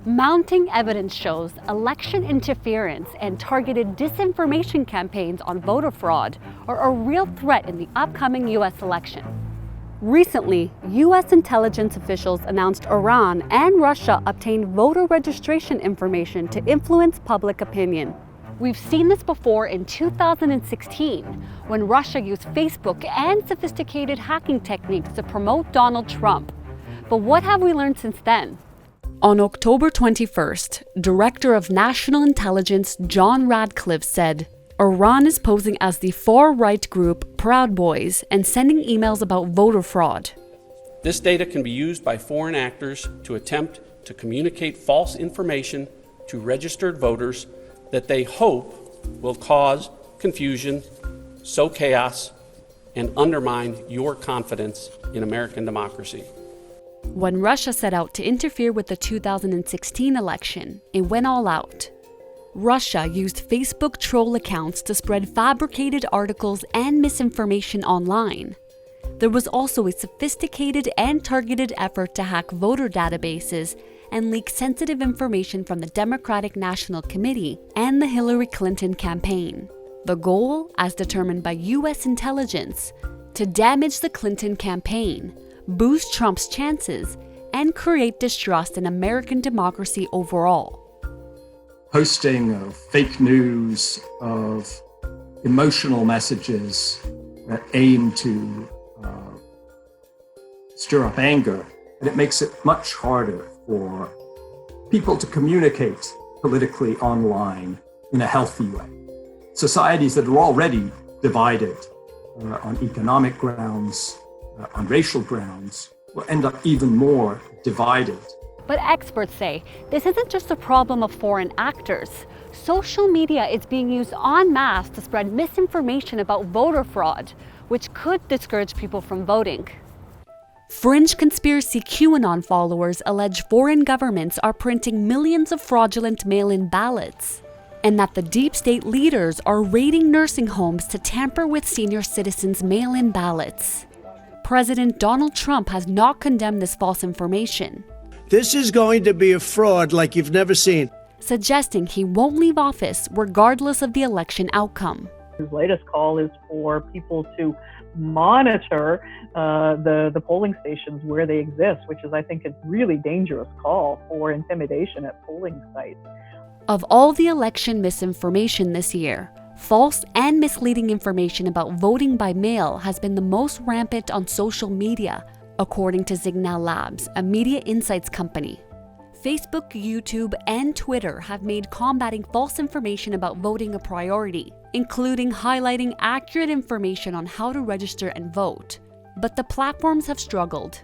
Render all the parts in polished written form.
Mounting evidence shows election interference and targeted disinformation campaigns on voter fraud are a real threat in the upcoming U.S. election. Recently, U.S. intelligence officials announced Iran and Russia obtained voter registration information to influence public opinion. We've seen this before in 2016, when Russia used Facebook and sophisticated hacking techniques to promote Donald Trump. But what have we learned since then? On October 21st, Director of National Intelligence John Radcliffe said, Iran is posing as the far-right group Proud Boys and sending emails about voter fraud. This data can be used by foreign actors to attempt to communicate false information to registered voters that they hope will cause confusion, sow chaos, and undermine your confidence in American democracy. When Russia set out to interfere with the 2016 election, it went all out. Russia used Facebook troll accounts to spread fabricated articles and misinformation online. There was also a sophisticated and targeted effort to hack voter databases and leak sensitive information from the Democratic National Committee and the Hillary Clinton campaign. The goal, as determined by U.S. intelligence, to damage the Clinton campaign, boost Trump's chances, and create distrust in American democracy overall. Posting of fake news, of emotional messages that aim to stir up anger, and it makes it much harder for people to communicate politically online in a healthy way. Societies that are already divided on economic grounds, on racial grounds, will end up even more divided. But experts say this isn't just a problem of foreign actors. Social media is being used en masse to spread misinformation about voter fraud, which could discourage people from voting. Fringe conspiracy QAnon followers allege foreign governments are printing millions of fraudulent mail-in ballots, and that the deep state leaders are raiding nursing homes to tamper with senior citizens' mail-in ballots. President Donald Trump has not condemned this false information. This is going to be a fraud like you've never seen, suggesting he won't leave office regardless of the election outcome. His latest call is for people to monitor the polling stations where they exist, which is, I think, a really dangerous call for intimidation at polling sites. Of all the election misinformation this year, false and misleading information about voting by mail has been the most rampant on social media, according to Signal Labs, a media insights company. Facebook, YouTube, and Twitter have made combating false information about voting a priority, including highlighting accurate information on how to register and vote. But the platforms have struggled.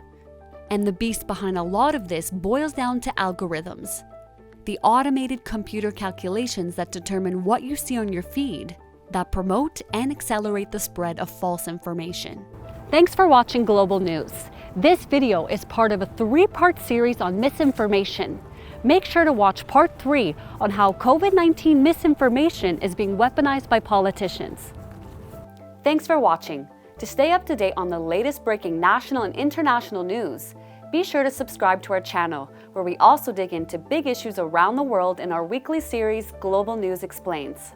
And the beast behind a lot of this boils down to algorithms, the automated computer calculations that determine what you see on your feed, that promote and accelerate the spread of false information. Thanks for watching Global News. This video is part of a 3-part series on misinformation. Make sure to watch part 3 on how COVID-19 misinformation is being weaponized by politicians. Thanks for watching. To stay up to date on the latest breaking national and international news, be sure to subscribe to our channel, where we also dig into big issues around the world in our weekly series, Global News Explains.